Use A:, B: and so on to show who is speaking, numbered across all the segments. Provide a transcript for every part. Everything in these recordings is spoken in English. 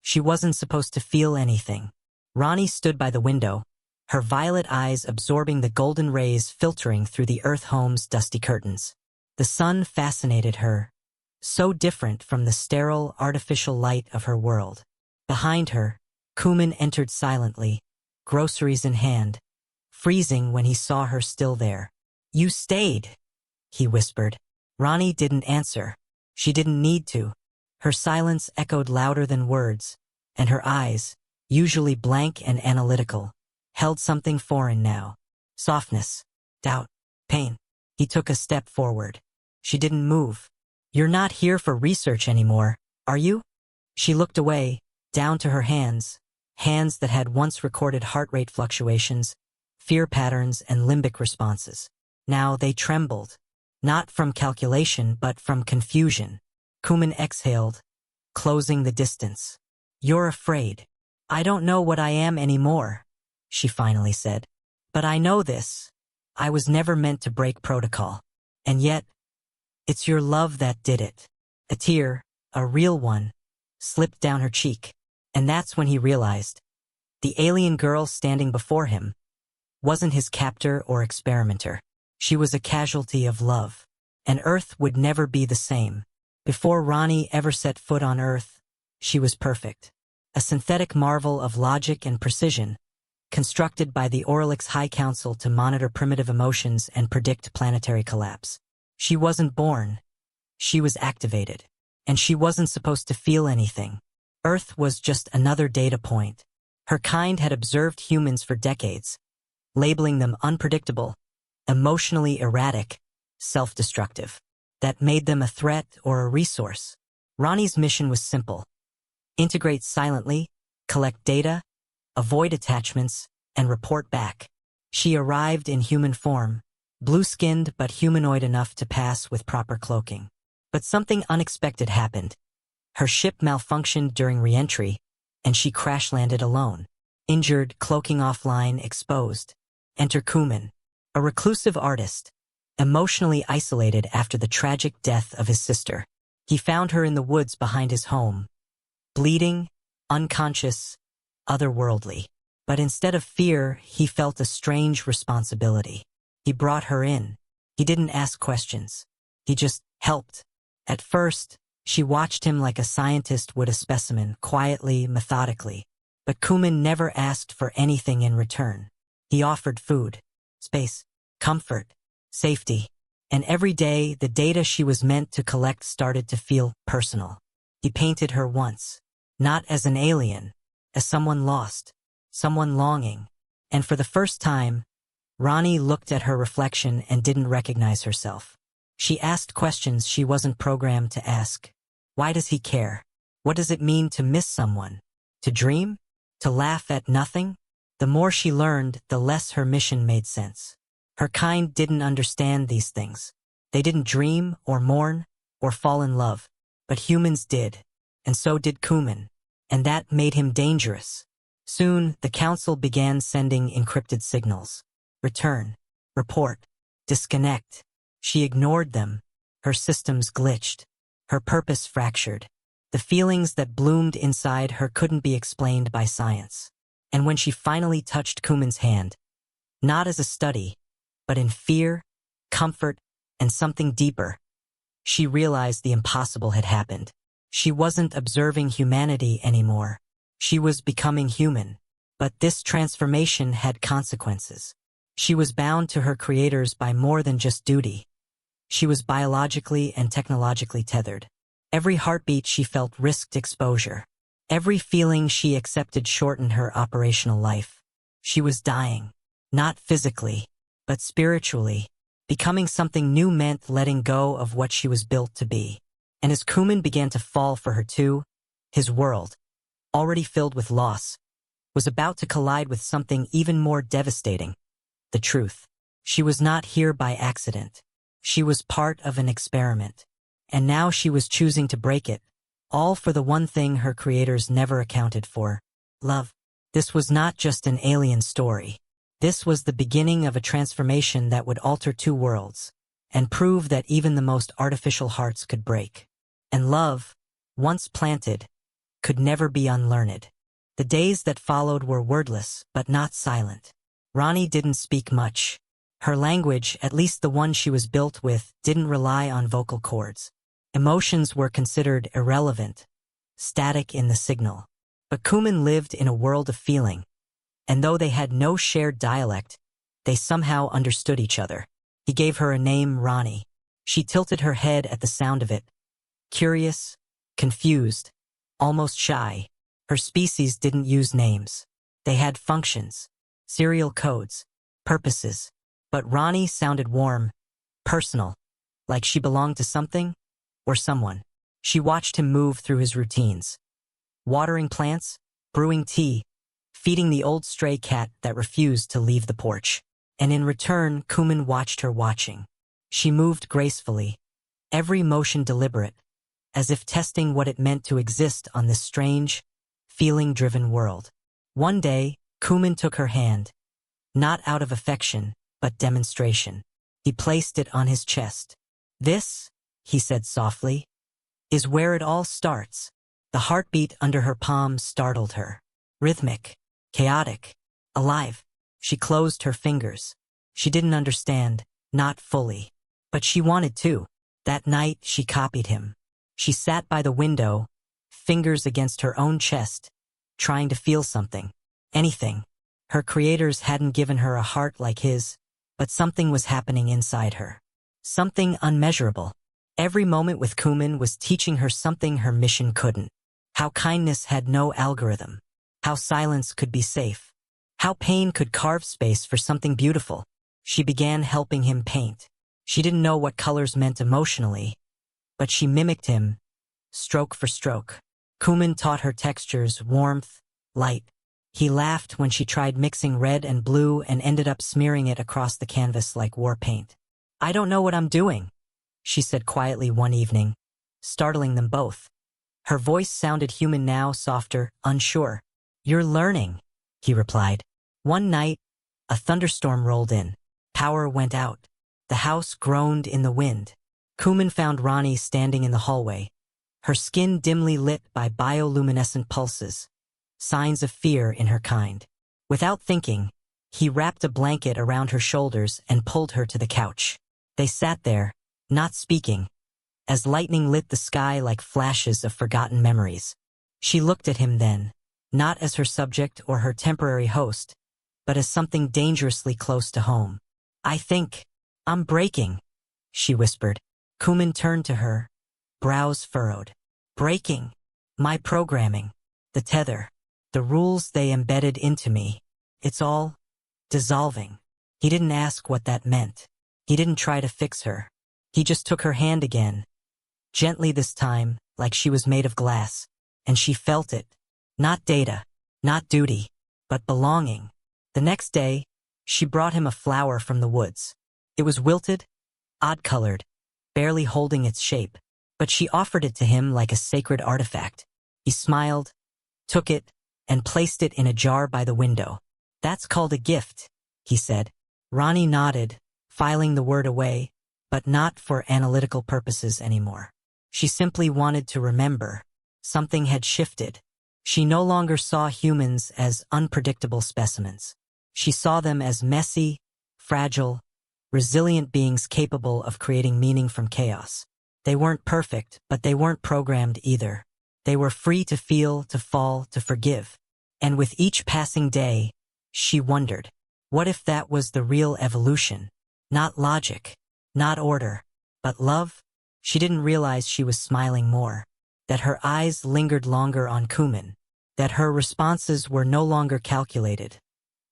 A: She wasn't supposed to feel anything. Ronnie stood by the window, her violet eyes absorbing the golden rays filtering through the Earth home's dusty curtains. The sun fascinated her, so different from the sterile, artificial light of her world. Behind her, Cuman entered silently, groceries in hand, freezing when he saw her still there. "You stayed," he whispered. Ronnie didn't answer. She didn't need to. Her silence echoed louder than words, and her eyes, usually blank and analytical, held something foreign now. Softness, doubt, pain. He took a step forward. She didn't move. "You're not here for research anymore, are you?" She looked away, down to her hands that had once recorded heart rate fluctuations, fear patterns, and limbic responses. Now they trembled, not from calculation but from confusion. Cuman exhaled, closing the distance. "You're afraid. I don't know what I am anymore," she finally said. "But I know this. I was never meant to break protocol. And yet, it's your love that did it." A tear, a real one, slipped down her cheek. And that's when he realized the alien girl standing before him wasn't his captor or experimenter. She was a casualty of love. And Earth would never be the same. Before Ronnie ever set foot on Earth, she was perfect. A synthetic marvel of logic and precision, constructed by the Oralix High Council to monitor primitive emotions and predict planetary collapse. She wasn't born. She was activated. And she wasn't supposed to feel anything. Earth was just another data point. Her kind had observed humans for decades, labeling them unpredictable, emotionally erratic, self-destructive. That made them a threat or a resource. Ronnie's mission was simple. Integrate silently, collect data, avoid attachments, and report back. She arrived in human form, blue-skinned but humanoid enough to pass with proper cloaking. But something unexpected happened. Her ship malfunctioned during re-entry, and she crash-landed alone. Injured, cloaking offline, exposed. Enter Cuman, a reclusive artist, emotionally isolated after the tragic death of his sister. He found her in the woods behind his home, bleeding, unconscious, otherworldly. But instead of fear, he felt a strange responsibility. He brought her in. He didn't ask questions. He just helped. At first, she watched him like a scientist would a specimen, quietly, methodically. But Cuman never asked for anything in return. He offered food, space, comfort, safety. And every day, the data she was meant to collect started to feel personal. He painted her once, not as an alien, as someone lost, someone longing. And for the first time, Ronnie looked at her reflection and didn't recognize herself. She asked questions she wasn't programmed to ask. Why does he care? What does it mean to miss someone? To dream? To laugh at nothing? The more she learned, the less her mission made sense. Her kind didn't understand these things. They didn't dream or mourn or fall in love. But humans did. And so did Cuman. And that made him dangerous. Soon, the council began sending encrypted signals. Return. Report. Disconnect. She ignored them. Her systems glitched. Her purpose fractured. The feelings that bloomed inside her couldn't be explained by science. And when she finally touched Cuman's hand, not as a study, but in fear, comfort, and something deeper, she realized the impossible had happened. She wasn't observing humanity anymore. She was becoming human. But this transformation had consequences. She was bound to her creators by more than just duty. She was biologically and technologically tethered. Every heartbeat she felt risked exposure. Every feeling she accepted shortened her operational life. She was dying, not physically, but spiritually. Becoming something new meant letting go of what she was built to be. And as Cuman began to fall for her too, his world, already filled with loss, was about to collide with something even more devastating. The truth. She was not here by accident. She was part of an experiment. And now she was choosing to break it, all for the one thing her creators never accounted for: love. This was not just an alien story. This was the beginning of a transformation that would alter two worlds, and prove that even the most artificial hearts could break. And love, once planted, could never be unlearned. The days that followed were wordless, but not silent. Ronnie didn't speak much. Her language, at least the one she was built with, didn't rely on vocal cords. Emotions were considered irrelevant, static in the signal. But Cuman lived in a world of feeling, and though they had no shared dialect, they somehow understood each other. He gave her a name, Ronnie. She tilted her head at the sound of it, curious, confused, almost shy. Her species didn't use names. They had functions, serial codes, purposes. But Ronnie sounded warm, personal, like she belonged to something or someone. She watched him move through his routines. Watering plants, brewing tea, feeding the old stray cat that refused to leave the porch. And in return, Cuman watched her watching. She moved gracefully, every motion deliberate, as if testing what it meant to exist on this strange, feeling-driven world. One day, Cuman took her hand, not out of affection, but demonstration. He placed it on his chest. "This," he said softly, "is where it all starts." The heartbeat under her palm startled her. Rhythmic, chaotic, alive. She closed her fingers. She didn't understand, not fully. But she wanted to. That night, she copied him. She sat by the window, fingers against her own chest, trying to feel something. Anything. Her creators hadn't given her a heart like his, but something was happening inside her. Something unmeasurable. Every moment with Cuman was teaching her something her mission couldn't. How kindness had no algorithm. How silence could be safe. How pain could carve space for something beautiful. She began helping him paint. She didn't know what colors meant emotionally, but she mimicked him, stroke for stroke. Cuman taught her textures, warmth, light. He laughed when she tried mixing red and blue and ended up smearing it across the canvas like war paint. "I don't know what I'm doing," she said quietly one evening, startling them both. Her voice sounded human now, softer, unsure. "You're learning," he replied. One night, a thunderstorm rolled in. Power went out. The house groaned in the wind. Cuman found Ronnie standing in the hallway, her skin dimly lit by bioluminescent pulses, signs of fear in her kind. Without thinking, he wrapped a blanket around her shoulders and pulled her to the couch. They sat there, not speaking, as lightning lit the sky like flashes of forgotten memories. She looked at him then, not as her subject or her temporary host, but as something dangerously close to home. "I think I'm breaking," she whispered. Cuman turned to her, brows furrowed. "Breaking? My programming, the tether, the rules they embedded into me. It's all dissolving." He didn't ask what that meant. He didn't try to fix her. He just took her hand again, gently this time, like she was made of glass, and she felt it. Not data, not duty, but belonging. The next day, she brought him a flower from the woods. It was wilted, odd-colored, barely holding its shape, but she offered it to him like a sacred artifact. He smiled, took it, and placed it in a jar by the window. "That's called a gift," he said. Ronnie nodded, filing the word away, but not for analytical purposes anymore. She simply wanted to remember. Something had shifted. She no longer saw humans as unpredictable specimens. She saw them as messy, fragile, resilient beings capable of creating meaning from chaos. They weren't perfect, but they weren't programmed either. They were free to feel, to fall, to forgive. And with each passing day, she wondered, what if that was the real evolution? Not logic, not order, but love? She didn't realize she was smiling more, that her eyes lingered longer on Cuman, that her responses were no longer calculated,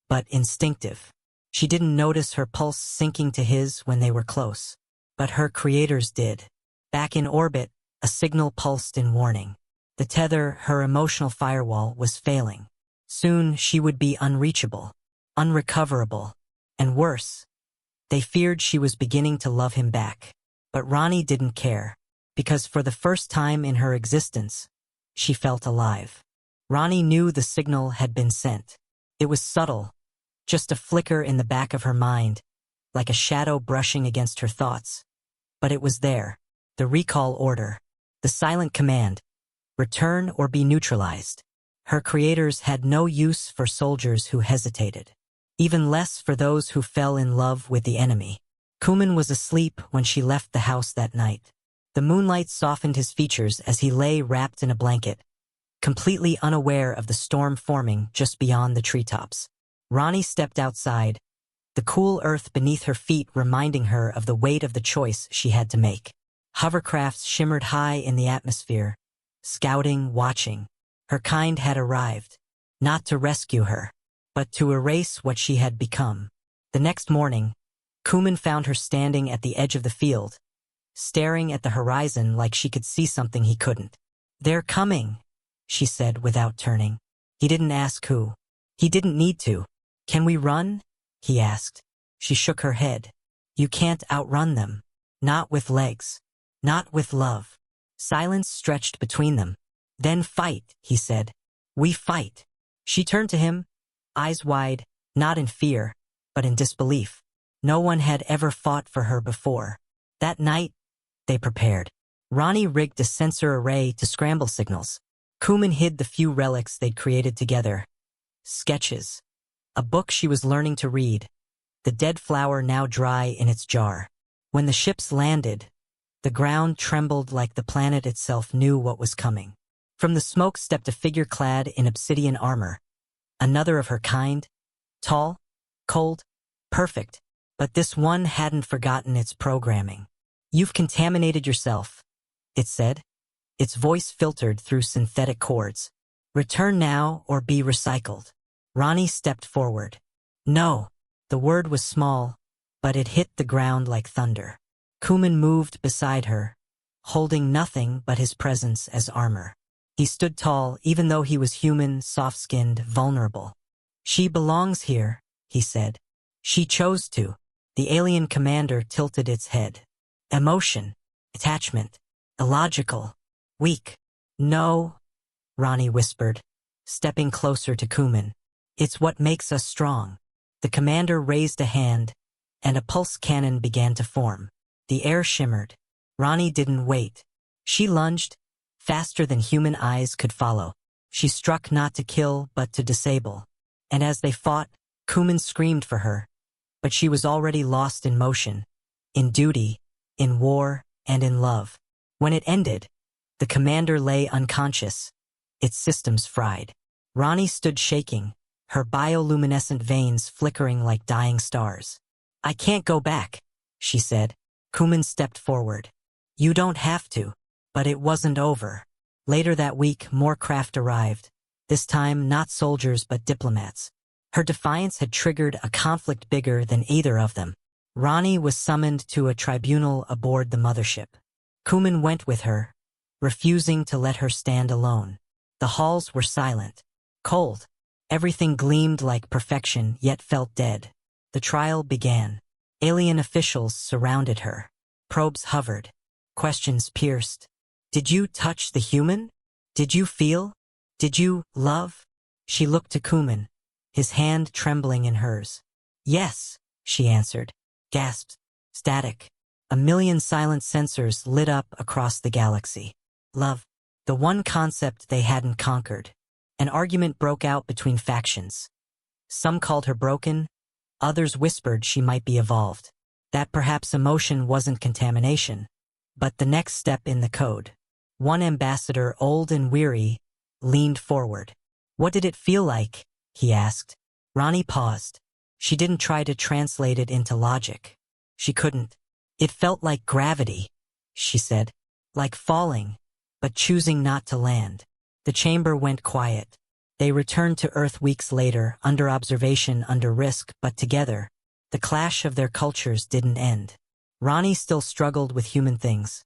A: but instinctive. She didn't notice her pulse sinking to his when they were close, but her creators did. Back in orbit, a signal pulsed in warning. The tether, her emotional firewall, was failing. Soon she would be unreachable, unrecoverable, and worse. They feared she was beginning to love him back. But Ronnie didn't care, because for the first time in her existence, she felt alive. Ronnie knew the signal had been sent. It was subtle, just a flicker in the back of her mind, like a shadow brushing against her thoughts. But it was there, the recall order, the silent command, return or be neutralized. Her creators had no use for soldiers who hesitated, even less for those who fell in love with the enemy. Cuman was asleep when she left the house that night. The moonlight softened his features as he lay wrapped in a blanket, completely unaware of the storm forming just beyond the treetops. Ronnie stepped outside, the cool earth beneath her feet reminding her of the weight of the choice she had to make. Hovercrafts shimmered high in the atmosphere, scouting, watching. Her kind had arrived, not to rescue her, but to erase what she had become. The next morning, Cuman found her standing at the edge of the field, staring at the horizon like she could see something he couldn't. "They're coming," she said without turning. He didn't ask who. He didn't need to. "Can we run?" he asked. She shook her head. "You can't outrun them. Not with legs. Not with love." Silence stretched between them. "Then fight," he said. "We fight." She turned to him, eyes wide, not in fear, but in disbelief. No one had ever fought for her before. That night, they prepared. Ronnie rigged a sensor array to scramble signals. Cuman hid the few relics they'd created together. Sketches. A book she was learning to read. The dead flower now dry in its jar. When the ships landed, the ground trembled like the planet itself knew what was coming. From the smoke stepped a figure clad in obsidian armor. Another of her kind. Tall, cold, perfect. But this one hadn't forgotten its programming. "You've contaminated yourself," it said. Its voice filtered through synthetic cords. "Return now or be recycled." Ronnie stepped forward. "No." The word was small, but it hit the ground like thunder. Cuman moved beside her, holding nothing but his presence as armor. He stood tall, even though he was human, soft-skinned, vulnerable. "She belongs here," he said. "She chose to." The alien commander tilted its head. "Emotion, attachment, illogical, weak." "No," Ronnie whispered, stepping closer to Cuman. "It's what makes us strong." The commander raised a hand, and a pulse cannon began to form. The air shimmered. Ronnie didn't wait. She lunged, faster than human eyes could follow. She struck not to kill, but to disable. And as they fought, Cuman screamed for her. But she was already lost in motion, in duty, in war, and in love. When it ended, the commander lay unconscious, its systems fried. Ronnie stood shaking, her bioluminescent veins flickering like dying stars. "I can't go back," she said. Cuman stepped forward. "You don't have to." But it wasn't over. Later that week, more craft arrived. This time, not soldiers but diplomats. Her defiance had triggered a conflict bigger than either of them. Ronnie was summoned to a tribunal aboard the mothership. Cuman went with her, refusing to let her stand alone. The halls were silent, cold. Everything gleamed like perfection, yet felt dead. The trial began. Alien officials surrounded her. Probes hovered. Questions pierced. "Did you touch the human? Did you feel? Did you love?" She looked to Cuman, his hand trembling in hers. "Yes," she answered. Gasped. Static. A million silent sensors lit up across the galaxy. Love. The one concept they hadn't conquered. An argument broke out between factions. Some called her broken, others whispered she might be evolved. That perhaps emotion wasn't contamination, but the next step in the code. One ambassador, old and weary, leaned forward. "What did it feel like?" he asked. Ronnie paused. She didn't try to translate it into logic. She couldn't. "It felt like gravity," she said. "Like falling, but choosing not to land." The chamber went quiet. They returned to Earth weeks later, under observation, under risk, but together. The clash of their cultures didn't end. Ronnie still struggled with human things.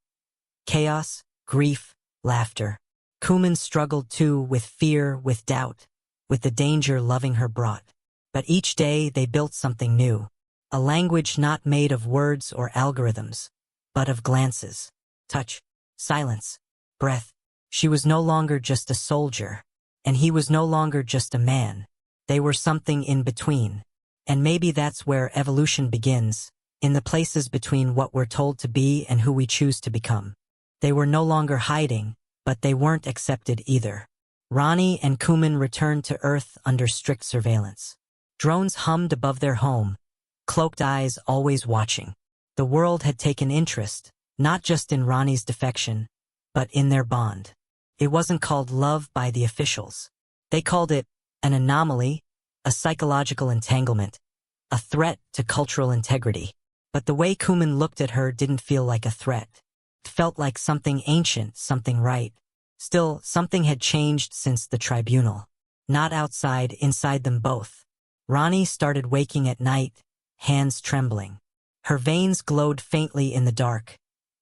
A: Chaos, grief, laughter. Cuman struggled too, with fear, with doubt, with the danger loving her brought. But each day they built something new. A language not made of words or algorithms, but of glances, touch, silence, breath. She was no longer just a soldier, and he was no longer just a man. They were something in between. And maybe that's where evolution begins, in the places between what we're told to be and who we choose to become. They were no longer hiding, But they weren't accepted either. Ronnie and Cuman returned to Earth under strict surveillance. Drones hummed above their home, cloaked eyes always watching. The world had taken interest, not just in Ronnie's defection, but in their bond. It wasn't called love by the officials. They called it an anomaly, a psychological entanglement, a threat to cultural integrity. But the way Cuman looked at her didn't feel like a threat. It felt like something ancient, something right. Still, something had changed since the tribunal. Not outside, inside them both. Ronnie started waking at night, hands trembling. Her veins glowed faintly in the dark,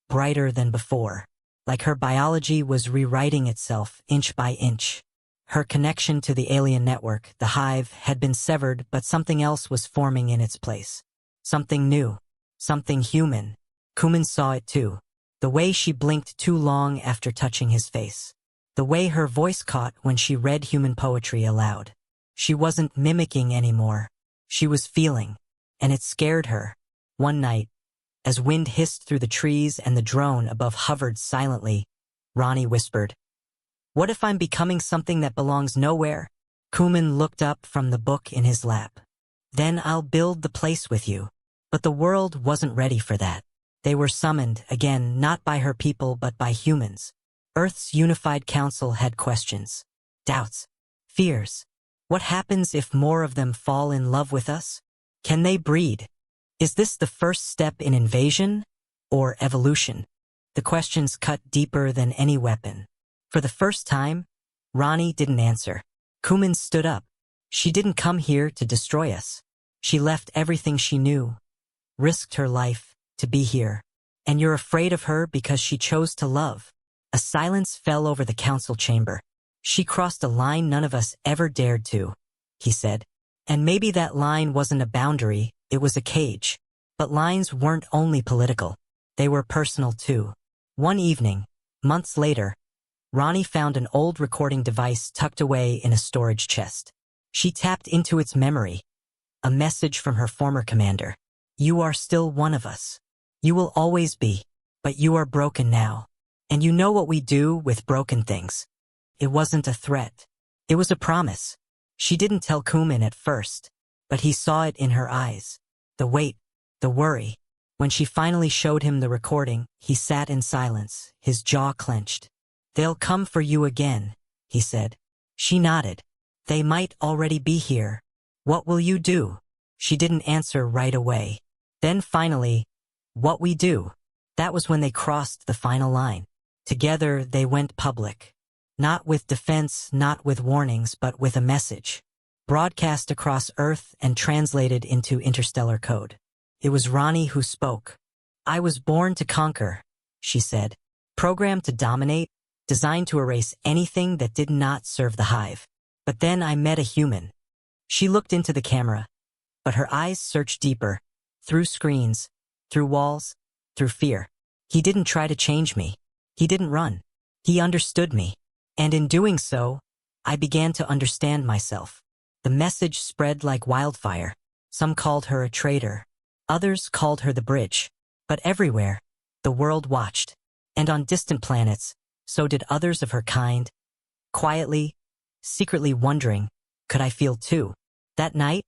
A: brighter than before, like her biology was rewriting itself inch by inch. Her connection to the alien network, the hive, had been severed, but something else was forming in its place. Something new, something human. Cuman saw it too. The way she blinked too long after touching his face. The way her voice caught when she read human poetry aloud. She wasn't mimicking anymore. She was feeling, and it scared her. One night, as wind hissed through the trees and the drone above hovered silently, Ronnie whispered, "What if I'm becoming something that belongs nowhere?" Cuman looked up from the book in his lap. "Then I'll build the place with you." But the world wasn't ready for that. They were summoned, again, not by her people but by humans. Earth's unified council had questions, doubts, fears. What happens if more of them fall in love with us? Can they breed? Is this the first step in invasion or evolution? The questions cut deeper than any weapon. For the first time, Ronnie didn't answer. Cuman stood up. She didn't come here to destroy us. She left everything she knew, risked her life, to be here. And you're afraid of her because she chose to love. A silence fell over the council chamber. She crossed a line none of us ever dared to, he said. And maybe that line wasn't a boundary, it was a cage. But lines weren't only political. They were personal too. One evening, months later, Ronnie found an old recording device tucked away in a storage chest. She tapped into its memory. A message from her former commander. "You are still one of us. You will always be, but you are broken now. And you know what we do with broken things." It wasn't a threat. It was a promise. She didn't tell Cuman at first, but he saw it in her eyes. The weight, the worry. When she finally showed him the recording, he sat in silence, his jaw clenched. "They'll come for you again," he said. She nodded. "They might already be here. What will you do?" She didn't answer right away. Then finally, "What we do." That was when they crossed the final line. Together they went public. Not with defense, not with warnings, but with a message. Broadcast across Earth and translated into interstellar code. It was Ronnie who spoke. "I was born to conquer," she said. "Programmed to dominate, designed to erase anything that did not serve the hive. But then I met a human." She looked into the camera, but her eyes searched deeper, through screens, through walls, through fear. "He didn't try to change me. He didn't run. He understood me. And in doing so, I began to understand myself." The message spread like wildfire. Some called her a traitor. Others called her the bridge. But everywhere, the world watched. And on distant planets, so did others of her kind. Quietly, secretly wondering, could I feel too? That night,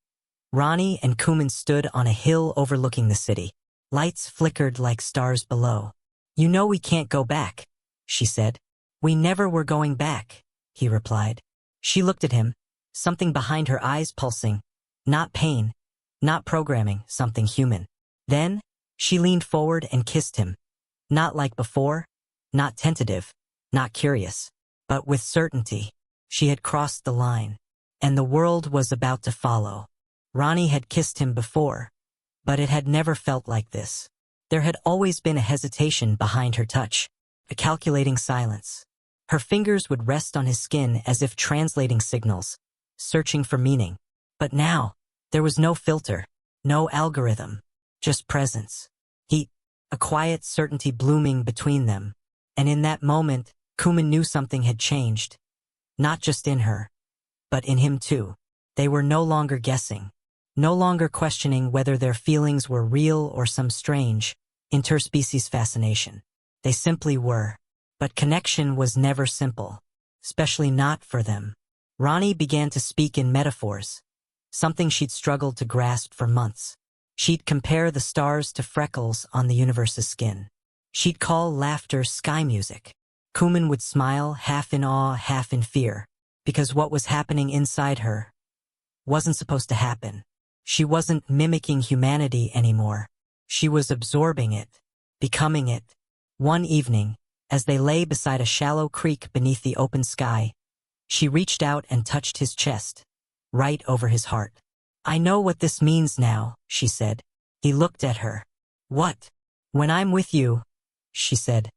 A: Ronnie and Cuman stood on a hill overlooking the city. Lights flickered like stars below. "You know we can't go back," she said. "We never were going back," he replied. She looked at him, something behind her eyes pulsing. Not pain, not programming, something human. Then, she leaned forward and kissed him. Not like before, not tentative, not curious, but with certainty. She had crossed the line, and the world was about to follow. Ronnie had kissed him before, but it had never felt like this. There had always been a hesitation behind her touch, a calculating silence. Her fingers would rest on his skin as if translating signals, searching for meaning. But now, there was no filter, no algorithm, just presence. Heat, a quiet certainty blooming between them. And in that moment, Cuman knew something had changed. Not just in her, but in him too. They were no longer guessing, no longer questioning whether their feelings were real or some strange, interspecies fascination. They simply were. But connection was never simple, especially not for them. Ronnie began to speak in metaphors, something she'd struggled to grasp for months. She'd compare the stars to freckles on the universe's skin. She'd call laughter sky music. Cuman would smile, half in awe, half in fear, because what was happening inside her wasn't supposed to happen. She wasn't mimicking humanity anymore. She was absorbing it, becoming it. One evening, as they lay beside a shallow creek beneath the open sky, she reached out and touched his chest, right over his heart. "I know what this means now," she said. He looked at her. "What?" "When I'm with you," she said,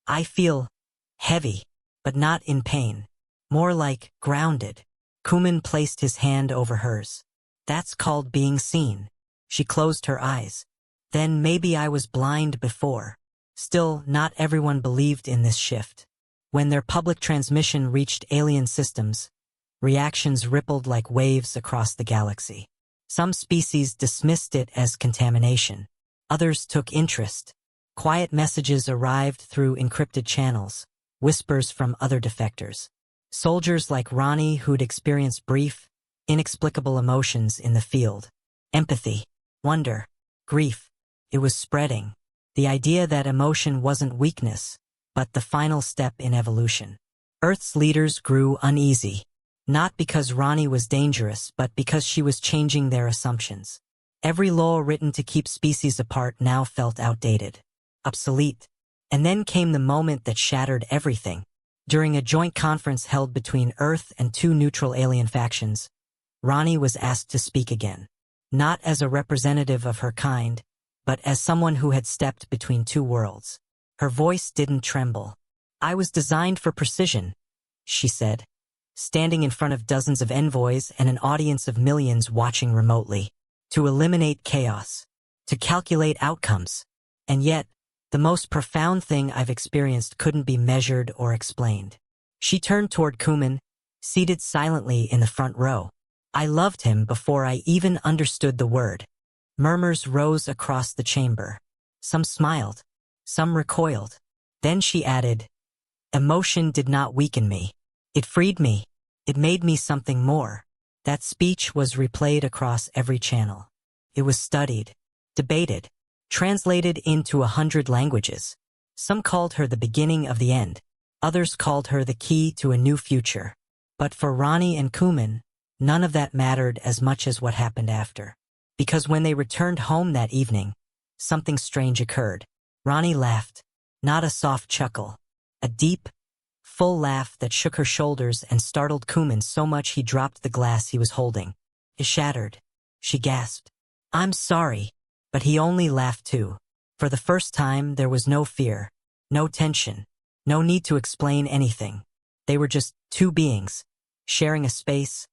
A: "I feel heavy, but not in pain. More like grounded." Cuman placed his hand over hers. "That's called being seen." She closed her eyes. "Then maybe I was blind before." Still, not everyone believed in this shift. When their public transmission reached alien systems, reactions rippled like waves across the galaxy. Some species dismissed it as contamination. Others took interest. Quiet messages arrived through encrypted channels, whispers from other defectors. Soldiers like Ronnie who'd experienced brief, inexplicable emotions in the field. Empathy, wonder, grief. It was spreading. The idea that emotion wasn't weakness, but the final step in evolution. Earth's leaders grew uneasy, not because Ronnie was dangerous, but because she was changing their assumptions. Every law written to keep species apart now felt outdated, obsolete. And then came the moment that shattered everything. During a joint conference held between Earth and two neutral alien factions, Ronnie was asked to speak again. Not as a representative of her kind, but as someone who had stepped between two worlds. Her voice didn't tremble. "I was designed for precision," she said, standing in front of dozens of envoys and an audience of millions watching remotely. "To eliminate chaos, to calculate outcomes. And yet, the most profound thing I've experienced couldn't be measured or explained." She turned toward Cuman, seated silently in the front row. "I loved him before I even understood the word." Murmurs rose across the chamber. Some smiled. Some recoiled. Then she added, "Emotion did not weaken me. It freed me. It made me something more." That speech was replayed across every channel. It was studied, debated, translated into 100 languages. Some called her the beginning of the end. Others called her the key to a new future. But for Ronnie and Cuman, none of that mattered as much as what happened after. Because when they returned home that evening, something strange occurred. Ronnie laughed, not a soft chuckle, a deep, full laugh that shook her shoulders and startled Cuman so much he dropped the glass he was holding. It shattered. She gasped, "I'm sorry," but he only laughed too. For the first time, there was no fear, no tension, no need to explain anything. They were just two beings, sharing a space,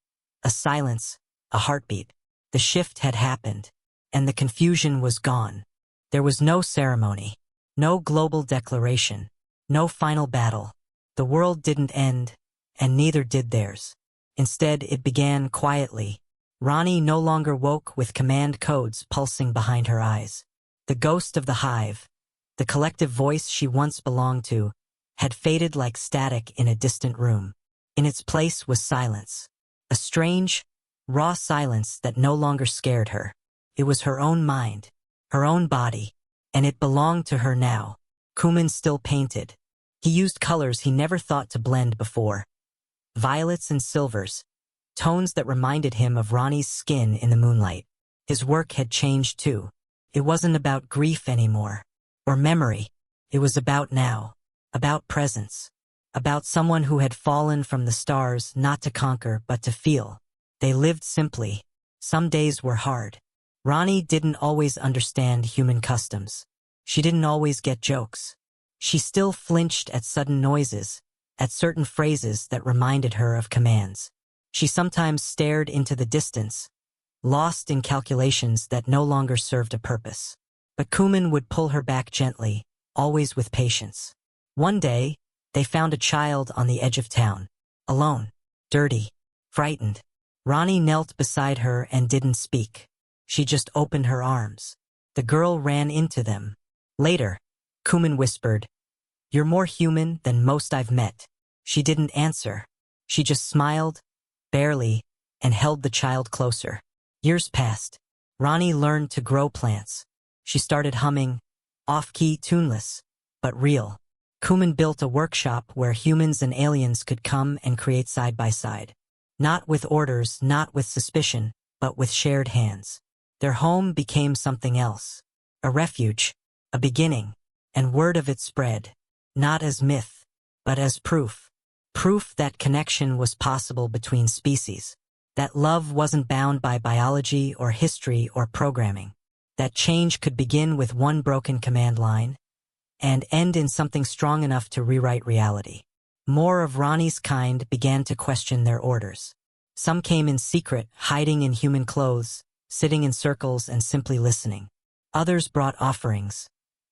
A: a silence, a heartbeat. The shift had happened, and the confusion was gone. There was no ceremony, no global declaration, no final battle. The world didn't end, and neither did theirs. Instead, it began quietly. Ronnie no longer woke with command codes pulsing behind her eyes. The ghost of the hive, the collective voice she once belonged to, had faded like static in a distant room. In its place was silence. A strange, raw silence that no longer scared her. It was her own mind, her own body, and it belonged to her now. Cuman still painted. He used colors he never thought to blend before. Violets and silvers, tones that reminded him of Ronnie's skin in the moonlight. His work had changed too. It wasn't about grief anymore, or memory. It was about now, about presence, about someone who had fallen from the stars not to conquer but to feel. They lived simply. Some days were hard. Ronnie didn't always understand human customs. She didn't always get jokes. She still flinched at sudden noises, at certain phrases that reminded her of commands. She sometimes stared into the distance, lost in calculations that no longer served a purpose. But Cuman would pull her back gently, always with patience. One day, they found a child on the edge of town, alone, dirty, frightened. Ronnie knelt beside her and didn't speak. She just opened her arms. The girl ran into them. Later, Cuman whispered, You're more human than most I've met. She didn't answer. She just smiled, barely, and held the child closer. Years passed. Ronnie learned to grow plants. She started humming, off-key, tuneless, but real. Cuman built a workshop where humans and aliens could come and create side by side. Not with orders, not with suspicion, but with shared hands. Their home became something else. A refuge, a beginning, and word of it spread, not as myth, but as proof. Proof that connection was possible between species. That love wasn't bound by biology or history or programming. That change could begin with one broken command line and end in something strong enough to rewrite reality. More of Ronnie's kind began to question their orders. Some came in secret, hiding in human clothes, sitting in circles and simply listening. Others brought offerings,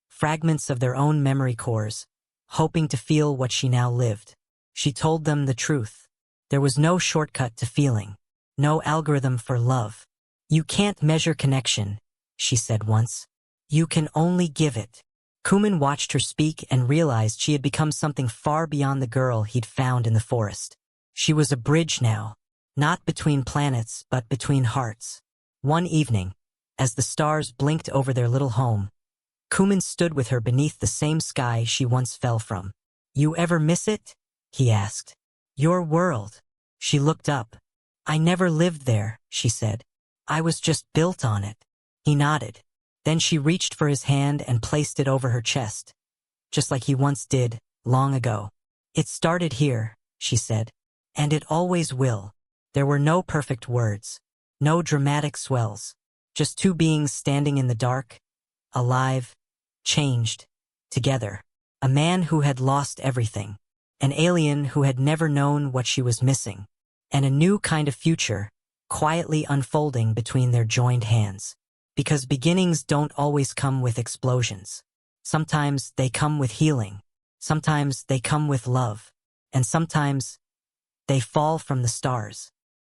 A: fragments of their own memory cores, hoping to feel what she now lived. She told them the truth. There was no shortcut to feeling, no algorithm for love. You can't measure connection, she said once. You can only give it. Cuman watched her speak and realized she had become something far beyond the girl he'd found in the forest. She was a bridge now, not between planets, but between hearts. One evening, as the stars blinked over their little home, Cuman stood with her beneath the same sky she once fell from. You ever miss it? He asked. Your world. She looked up. I never lived there, she said. I was just built on it. He nodded. Then she reached for his hand and placed it over her chest, just like he once did, long ago. It started here, she said. And it always will. There were no perfect words, no dramatic swells, just two beings standing in the dark, alive, changed, together. A man who had lost everything, an alien who had never known what she was missing, and a new kind of future, quietly unfolding between their joined hands. Because beginnings don't always come with explosions. Sometimes they come with healing. Sometimes they come with love. And sometimes they fall from the stars.